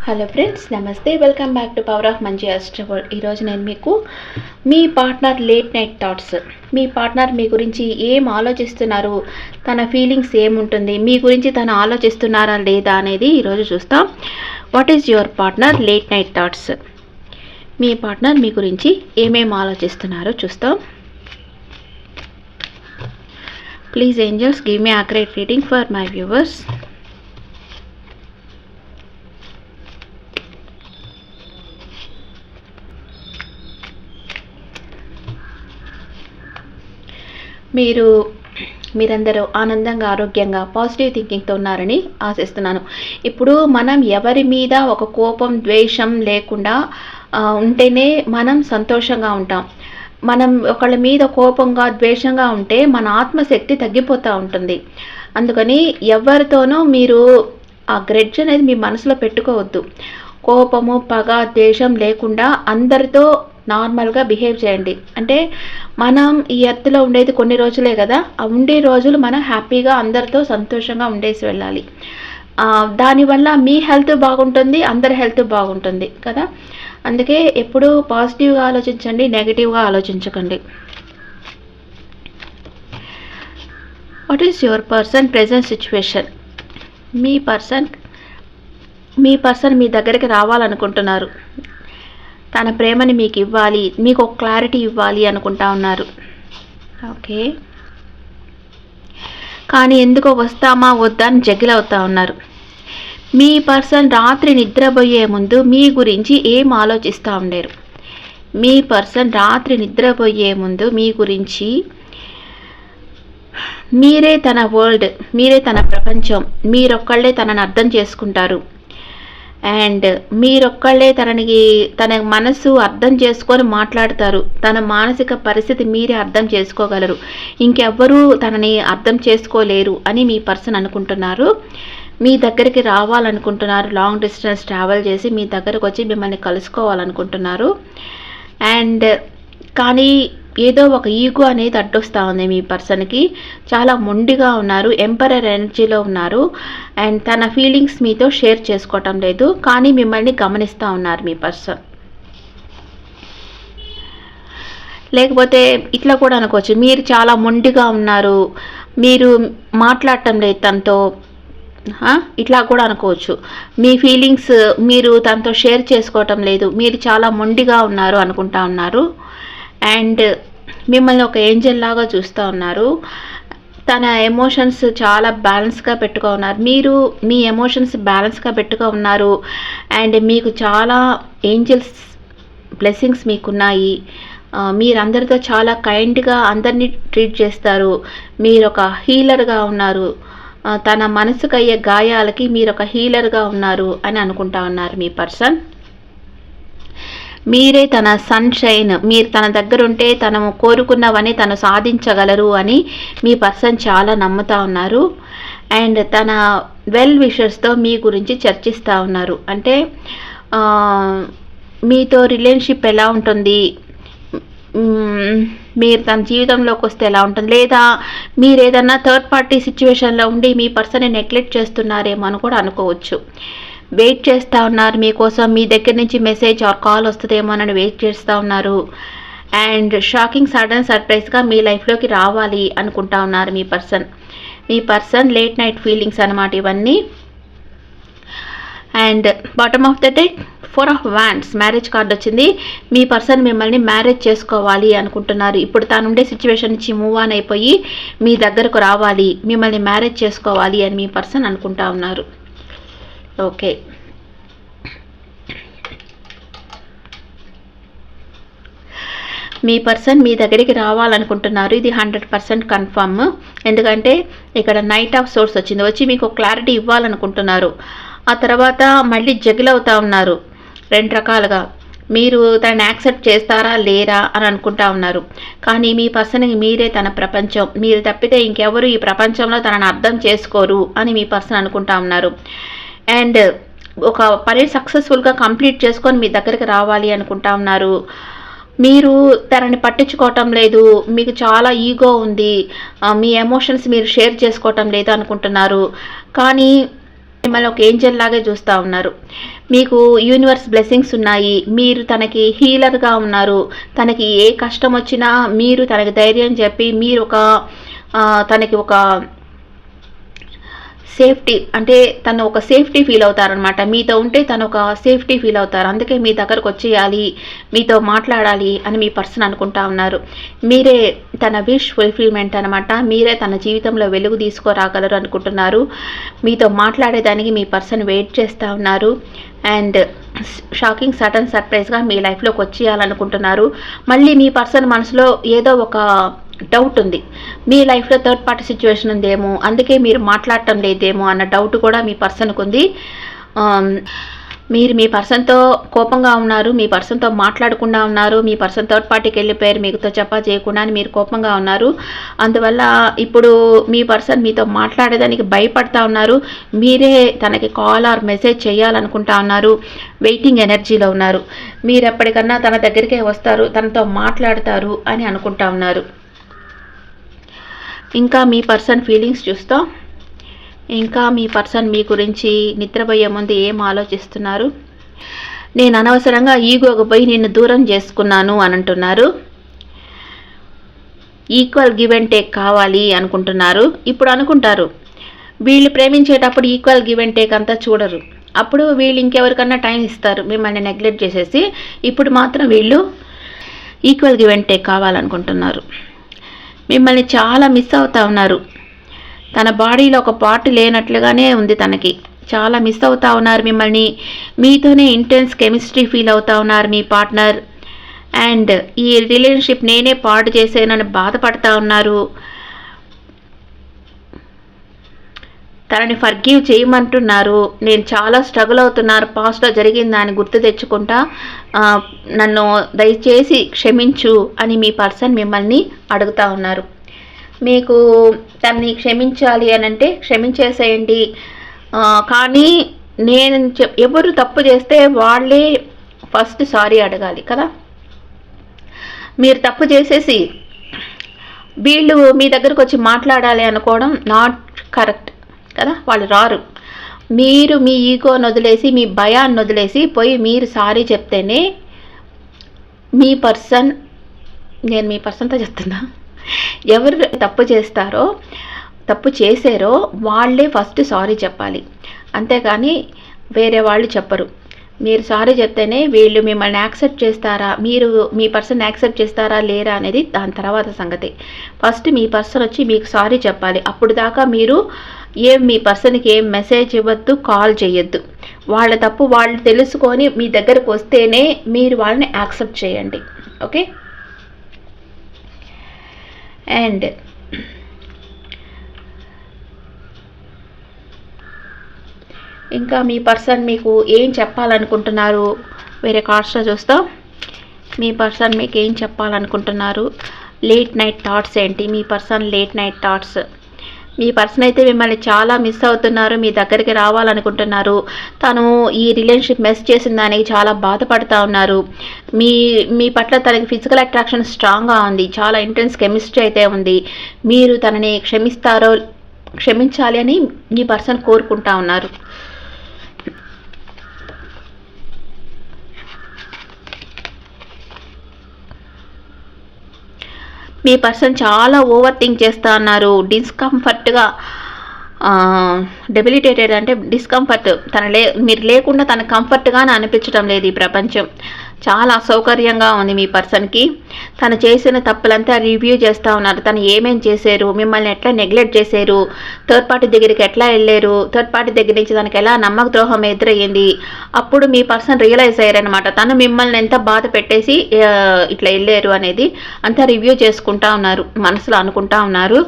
Hello friends, నమస్తే. Welcome back to power of మంచి అస్ట్రవల్. ఈరోజు నేను మీకు మీ పార్ట్నర్ లేట్ నైట్ థాట్స్, మీ పార్ట్నర్ మీ గురించి ఏం ఆలోచిస్తున్నారు, తన ఫీలింగ్స్ ఏముంటుంది, మీ గురించి తను ఆలోచిస్తున్నారా లేదా అనేది ఈరోజు చూస్తాం. What is your partner late night thoughts? మీ పార్ట్నర్ మీ గురించి ఏమేమి ఆలోచిస్తున్నారో చూస్తాం. Please angels give me accurate reading for my viewers. మీరందరూ ఆనందంగా, ఆరోగ్యంగా, పాజిటివ్ థింకింగ్తో ఉన్నారని ఆశిస్తున్నాను. ఇప్పుడు మనం ఎవరి మీద ఒక కోపం, ద్వేషం లేకుండా ఉంటేనే మనం సంతోషంగా ఉంటాం. మనం ఒకళ్ళ మీద కోపంగా, ద్వేషంగా ఉంటే మన ఆత్మశక్తి తగ్గిపోతూ ఉంటుంది. అందుకని ఎవరితోనూ మీరు ఆ గ్రెడ్జ్ అనేది మీ మనసులో పెట్టుకోవద్దు. కోపము, పగ, ద్వేషం లేకుండా అందరితో నార్మల్గా బిహేవ్ చేయండి. అంటే మనం ఈ ఎర్త్లో ఉండేది కొన్ని రోజులే కదా, ఆ ఉండే రోజులు మనం హ్యాపీగా అందరితో సంతోషంగా ఉండేసి వెళ్ళాలి. దానివల్ల మీ హెల్త్ బాగుంటుంది, అందరి హెల్త్ బాగుంటుంది కదా. అందుకే ఎప్పుడూ పాజిటివ్గా ఆలోచించండి, నెగిటివ్గా ఆలోచించకండి. What is your person present situation? మీ పర్సన్ మీ దగ్గరికి రావాలనుకుంటున్నారు. తన ప్రేమని మీకు ఇవ్వాలి, మీకు ఒక క్లారిటీ ఇవ్వాలి అనుకుంటా ఉన్నారు. ఓకే, కానీ ఎందుకో వస్తామా వద్దా అని జగిల్ అవుతా ఉన్నారు. మీ పర్సన్ రాత్రి నిద్రపోయే ముందు మీ గురించి ఏం ఆలోచిస్తూ ఉండేరు? మీ పర్సన్ రాత్రి నిద్రపోయే ముందు మీ గురించి, మీరే తన వరల్డ్, మీరే తన ప్రపంచం, మీరొక్కళ్ళే తనని అర్థం చేసుకుంటారు. అండ్ మీరొక్కళ్ళే తన మనసు అర్థం చేసుకొని మాట్లాడతారు. తన మానసిక పరిస్థితి మీరే అర్థం చేసుకోగలరు. ఇంకెవ్వరూ తనని అర్థం చేసుకోలేరు అని మీ పర్సన్ అనుకుంటున్నారు. మీ దగ్గరికి రావాలనుకుంటున్నారు. లాంగ్ డిస్టెన్స్ ట్రావెల్ చేసి మీ దగ్గరకు వచ్చి మిమ్మల్ని కలుసుకోవాలనుకుంటున్నారు. అండ్ కానీ ఏదో ఒక ఈగో అనేది అడ్డొస్తూ ఉంది మీ పర్సన్కి. చాలా మొండిగా ఉన్నారు, ఎంపరర్ ఎనర్జీలో ఉన్నారు. అండ్ తన ఫీలింగ్స్ మీతో షేర్ చేసుకోవటం లేదు, కానీ మిమ్మల్ని గమనిస్తూ ఉన్నారు మీ పర్సన్. లేకపోతే ఇట్లా కూడా అనుకోవచ్చు, మీరు చాలా మొండిగా ఉన్నారు, మీరు మాట్లాడటం లేదు తనతో, ఇట్లా కూడా అనుకోవచ్చు. మీ ఫీలింగ్స్ మీరు తనతో షేర్ చేసుకోవటం లేదు, మీరు చాలా మొండిగా ఉన్నారు అనుకుంటా ఉన్నారు. అండ్ మిమ్మల్ని ఒక ఏంజల్ లాగా చూస్తూ ఉన్నారు. తన ఎమోషన్స్ చాలా బ్యాలెన్స్గా పెట్టుకో ఉన్నారు. మీరు మీ ఎమోషన్స్ బ్యాలెన్స్గా పెట్టుకో ఉన్నారు. అండ్ మీకు చాలా ఏంజల్స్ బ్లెస్సింగ్స్ మీకున్నాయి. మీరందరితో చాలా కైండ్గా అందరినీ ట్రీట్ చేస్తారు. మీరు ఒక హీలర్గా ఉన్నారు. తన మనసుకు అయ్యే గాయాలకి మీరు ఒక హీలర్గా ఉన్నారు అని అనుకుంటా ఉన్నారు మీ పర్సన్. మీరే తన సన్షైన్, మీరు తన దగ్గర ఉంటే తను కోరుకున్నవని తను సాధించగలరు అని మీ పర్సన్ చాలా నమ్ముతూ ఉన్నారు. అండ్ తన వెల్ విషర్స్తో మీ గురించి చర్చిస్తూ ఉన్నారు. అంటే మీతో రిలేషన్షిప్ ఎలా ఉంటుంది, మీరు తన జీవితంలోకి వస్తే ఎలా ఉంటుంది, లేదా మీరు ఏదన్నా థర్డ్ పార్టీ సిచ్యువేషన్లో ఉండి మీ పర్సన్ని నెగ్లెక్ట్ చేస్తున్నారేమో అని కూడా అనుకోవచ్చు. వెయిట్ చేస్తూ ఉన్నారు మీకోసం, మీ దగ్గర నుంచి మెసేజ్ ఆర్ కాల్ వస్తుందేమో అని వెయిట్ చేస్తూ ఉన్నారు. అండ్ షాకింగ్, సడన్ సర్ప్రైజ్గా మీ లైఫ్లోకి రావాలి అనుకుంటా ఉన్నారు మీ పర్సన్. మీ పర్సన్ లేట్ నైట్ ఫీలింగ్స్ అన్నమాట ఇవన్నీ. And bottom of the deck 4 of Wands marriage card వచ్చింది. మీ పర్సన్ మిమ్మల్ని మ్యారేజ్ చేసుకోవాలి అనుకుంటున్నారు. ఇప్పుడు తాను ఉండే సిచ్యువేషన్ నుంచి మూవ్ ఆన్ అయిపోయి మీ దగ్గరకు రావాలి, మిమ్మల్ని మ్యారేజ్ చేసుకోవాలి అని మీ పర్సన్ అనుకుంటా ఉన్నారు. ఓకే, మీ పర్సన్ మీ దగ్గరికి రావాలనుకుంటున్నారు. ఇది 100% కన్ఫర్మ్. ఎందుకంటే ఇక్కడ నైట్ ఆఫ్ సోర్స్ వచ్చింది, వచ్చి మీకు క్లారిటీ ఇవ్వాలనుకుంటున్నారు. ఆ తర్వాత మళ్ళీ జగిల్ అవుతూ ఉన్నారు 2 రకాలుగా. మీరు తనని యాక్సెప్ట్ చేస్తారా లేరా అని అనుకుంటా ఉన్నారు. కానీ మీ పర్సన్కి మీరే తన ప్రపంచం, మీరు తప్పితే ఇంకెవరు ఈ ప్రపంచంలో తనని అర్థం చేసుకోరు అని మీ పర్సన్ అనుకుంటా ఉన్నారు. అండ్ ఒక పని సక్సెస్ఫుల్గా కంప్లీట్ చేసుకొని మీ దగ్గరికి రావాలి అనుకుంటా ఉన్నారు. మీరు తనని పట్టించుకోవటం లేదు, మీకు చాలా ఈగో ఉంది, మీ ఎమోషన్స్ మీరు షేర్ చేసుకోవటం లేదు అనుకుంటున్నారు. కానీ మిమ్మల్ని ఒక ఏంజెల్ లాగే చూస్తూ ఉన్నారు. మీకు యూనివర్స్ బ్లెస్సింగ్స్ ఉన్నాయి. మీరు తనకి హీలర్గా ఉన్నారు. తనకి ఏ కష్టం వచ్చినా మీరు తనకి ధైర్యం చెప్పి మీరు తనకి ఒక సేఫ్టీ, అంటే తను ఒక సేఫ్టీ ఫీల్ అవుతారనమాట. మీతో ఉంటే తను ఒక సేఫ్టీ ఫీల్ అవుతారు. అందుకే మీ దగ్గరకు వచ్చేయాలి, మీతో మాట్లాడాలి అని మీ పర్సన్ అనుకుంటా ఉన్నారు. మీరే తన విష్ ఫుల్ఫిల్మెంట్ అనమాట. మీరే తన జీవితంలో వెలుగు తీసుకురాగలరు అనుకుంటున్నారు. మీతో మాట్లాడేదానికి మీ పర్సన్ వెయిట్ చేస్తూ ఉన్నారు. అండ్ షాకింగ్ సడన్ సర్ప్రైజ్గా మీ లైఫ్లోకి వచ్చేయాలనుకుంటున్నారు. మళ్ళీ మీ పర్సన్ మనసులో ఏదో ఒక డౌట్ ఉంది. మీ లైఫ్లో థర్డ్ పార్టీ సిచ్యువేషన్ ఉందేమో, అందుకే మీరు మాట్లాడటం లేదేమో అన్న డౌట్ కూడా మీ పర్సన్కు ఉంది. మీరు మీ పర్సన్తో కోపంగా ఉన్నారు, మీ పర్సన్తో మాట్లాడకుండా ఉన్నారు, మీ పర్సన్ థర్డ్ పార్టీకి వెళ్ళిపోయారు, మీతో చెప్పా చేయకుండా మీరు కోపంగా ఉన్నారు. అందువల్ల ఇప్పుడు మీ పర్సన్ మీతో మాట్లాడేదానికి భయపడతా ఉన్నారు. మీరే తనకి కాల్ ఆర్ మెసేజ్ చేయాలనుకుంటా ఉన్నారు. వెయిటింగ్ ఎనర్జీలో ఉన్నారు. మీరు ఎప్పటికన్నా తన దగ్గరికే వస్తారు, తనతో మాట్లాడతారు అని అనుకుంటా ఉన్నారు. ఇంకా మీ పర్సన్ ఫీలింగ్స్ చూస్తాం. ఇంకా మీ పర్సన్ మీ గురించి నిద్రపోయే ముందు ఏం ఆలోచిస్తున్నారు? నేను అనవసరంగా ఈగోకు పోయి నిన్ను దూరం చేసుకున్నాను అని అంటున్నారు. ఈక్వల్ గివ్ అండ్ టేక్ కావాలి అనుకుంటున్నారు. ఇప్పుడు అనుకుంటారు, వీళ్ళు ప్రేమించేటప్పుడు ఈక్వల్ గివ్ అండ్ టేక్ అంతా చూడరు. అప్పుడు వీళ్ళు ఇంకెవరికన్నా టైం ఇస్తారు, మిమ్మల్ని నెగ్లెక్ట్ చేసేసి. ఇప్పుడు మాత్రం వీళ్ళు ఈక్వల్ గివ్ అండ్ టేక్ కావాలనుకుంటున్నారు. మిమ్మల్ని చాలా మిస్ అవుతా ఉన్నారు. తన బాడీలో ఒక పార్ట్ లేనట్లుగానే ఉంది తనకి. చాలా మిస్ అవుతా ఉన్నారు మిమ్మల్ని. మీతోనే ఇంటెన్స్ కెమిస్ట్రీ ఫీల్ అవుతా ఉన్నారు మీ పార్ట్నర్. అండ్ ఈ రిలేషన్షిప్ నేనే పాడు చేసేనని బాధపడతా ఉన్నారు. తనని ఫర్గివ్ చేయమంటున్నారు. నేను చాలా స్ట్రగుల్ అవుతున్నారు, పాస్ట్లో జరిగిన దాన్ని గుర్తు తెచ్చుకుంటా, నన్ను దయచేసి క్షమించు అని మీ పర్సన్ మిమ్మల్ని అడుగుతూ ఉన్నారు. మీకు తనని క్షమించాలి అని అంటే క్షమించేసేయండి, కానీ నేను ఎవరు తప్పు చేస్తే వాళ్ళే ఫస్ట్ సారీ అడగాలి కదా. మీరు తప్పు చేసేసి వీళ్ళు మీ దగ్గరకు వచ్చి మాట్లాడాలి అనుకోవడం నాట్ కరెక్ట్ కదా. వాళ్ళు రారు. మీరు మీ ఈగోని వదిలేసి, మీ భయాన్ని వదిలేసి పోయి మీరు సారీ చెప్తేనే మీ పర్సన్, నేను మీ పర్సన్తో చెప్తున్నా, ఎవరు తప్పు చేస్తారో, తప్పు చేసారో వాళ్ళే ఫస్ట్ సారీ చెప్పాలి. అంతేకాని వేరే వాళ్ళు చెప్పరు. మీరు సారీ చెప్తేనే వీళ్ళు మిమ్మల్ని యాక్సెప్ట్ చేస్తారా, మీరు మీ పర్సన్ యాక్సెప్ట్ చేస్తారా లేరా అనేది దాని తర్వాత సంగతి. ఫస్ట్ మీ పర్సన్ వచ్చి మీకు సారీ చెప్పాలి. అప్పుడు దాకా మీరు మీ పర్సన్కి ఏం మెసేజ్ ఇవ్వద్దు, కాల్ చేయొద్దు. వాళ్ళ తప్పు వాళ్ళు తెలుసుకొని మీ దగ్గరకు వస్తేనే మీరు వాళ్ళని యాక్సెప్ట్ చేయండి. ఓకే. అండ్ ఇంకా మీ పర్సన్ మీకు ఏం చెప్పాలనుకుంటున్నారు వేరే కార్డ్స్లో చూస్తాం. మీ పర్సన్ మీకు ఏం చెప్పాలనుకుంటున్నారు? లేట్ నైట్ థాట్స్ ఏంటి మీ పర్సన్ లేట్ నైట్ థాట్స్? మీ పర్సన్ అయితే మిమ్మల్ని చాలా మిస్ అవుతున్నారు, మీ దగ్గరికి రావాలనుకుంటున్నారు. తను ఈ రిలేషన్షిప్ మెస్ చేసిన దానికి చాలా బాధపడుతూ ఉన్నారు. మీ పట్ల తనకి ఫిజికల్ అట్రాక్షన్ స్ట్రాంగ్గా ఉంది, చాలా ఇంటెన్స్ కెమిస్ట్రీ అయితే ఉంది. మీరు తనని క్షమించాలి అని మీ పర్సన్ కోరుకుంటా ఉన్నారు. మీ పర్సన్ చాలా ఓవర్ థింక్ చేస్తూ ఉన్నారు. డిస్కంఫర్ట్గా, డెబిలిటేటెడ్ అంటే డిస్కంఫర్ట్, మీరు లేకుండా తన కంఫర్ట్గానే అనిపించడం లేదు. ఈ ప్రపంచం చాలా అసౌకర్యంగా ఉంది మీ పర్సన్కి. తను చేసిన తప్పులంతా రివ్యూ చేస్తూ ఉన్నారు. తను ఏమేం చేశారు, మిమ్మల్ని ఎట్లా నెగ్లెక్ట్ చేశారు, థర్డ్ పార్టీ దగ్గరికి ఎట్లా వెళ్ళారు, థర్డ్ పార్టీ దగ్గర నుంచి తనకి ఎలా నమ్మక ద్రోహం ఎదురయ్యింది. అప్పుడు మీ పర్సన్ రియలైజ్ అయ్యారనమాట, తను మిమ్మల్ని ఎంత బాధ పెట్టేసి ఇట్లా వెళ్ళారు అనేది అంతా రివ్యూ చేసుకుంటా ఉన్నారు, మనసులో అనుకుంటా ఉన్నారు.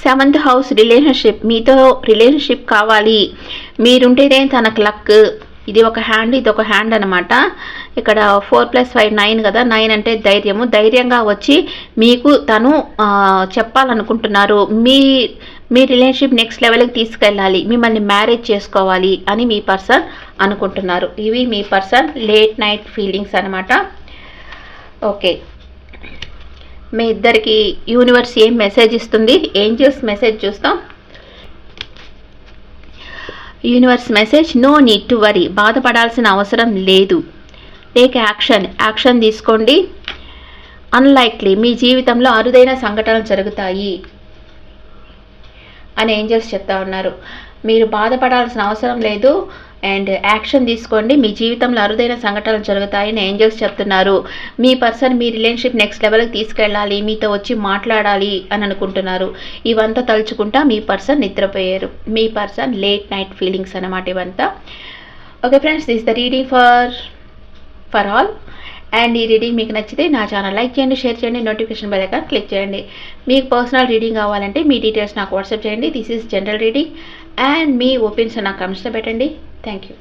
సెవెంత్ హౌస్ రిలేషన్షిప్, మీతో రిలేషన్షిప్ కావాలి, మీరుంటేనే తనకు లక్. ఇది ఒక హ్యాండ్, ఇది ఒక హ్యాండ్ అనమాట. ఇక్కడ 4+5 9 కదా. 9 అంటే ధైర్యము. ధైర్యంగా వచ్చి మీకు తను చెప్పాలనుకుంటున్నారు. మీ రిలేషన్షిప్ నెక్స్ట్ లెవెల్కి తీసుకెళ్ళాలి, మిమ్మల్ని మ్యారేజ్ చేసుకోవాలి అని మీ పర్సన్ అనుకుంటున్నారు. ఇవి మీ పర్సన్ లేట్ నైట్ ఫీలింగ్స్ అనమాట. ఓకే. మీ ఇద్దరికి యూనివర్స్ ఏం మెసేజ్ ఇస్తుంది, ఏంజల్స్ మెసేజ్ చూస్తాం. Universe message, no need to worry, బాధపడాల్సిన అవసరం లేదు. టేక్ యాక్షన్ తీసుకోండి. అన్లైక్లీ, మీ జీవితంలో అరుదైన సంఘటనలు జరుగుతాయి అని ఏంజల్స్ చెప్తా ఉన్నారు. మీరు బాధపడాల్సిన అవసరం లేదు అండ్ యాక్షన్ తీసుకోండి, మీ జీవితంలో అరుదైన సంఘటనలు జరుగుతాయని ఏంజల్స్ చెప్తున్నారు. మీ పర్సన్ మీ రిలేషన్షిప్ నెక్స్ట్ లెవెల్కి తీసుకెళ్ళాలి, మీతో వచ్చి మాట్లాడాలి అని అనుకుంటున్నారు. ఇవంతా తలుచుకుంటా మీ పర్సన్ నిద్రపోయారు. మీ పర్సన్ లేట్ నైట్ ఫీలింగ్స్ అన్నమాట ఇవంతా. Okay friends, this the reading for all. And ఈ రీడింగ్ మీకు నచ్చితే నా ఛానల్ లైక్ చేయండి, షేర్ చేయండి, నోటిఫికేషన్ బెల్ ఐకాన్ క్లిక్ చేయండి. మీకు పర్సనల్ రీడింగ్ కావాలంటే మీ డీటెయిల్స్ నాకు వాట్సాప్ చేయండి. This is general reading and me opinions నాకు కమెంట్స్లో పెట్టండి. Thank you.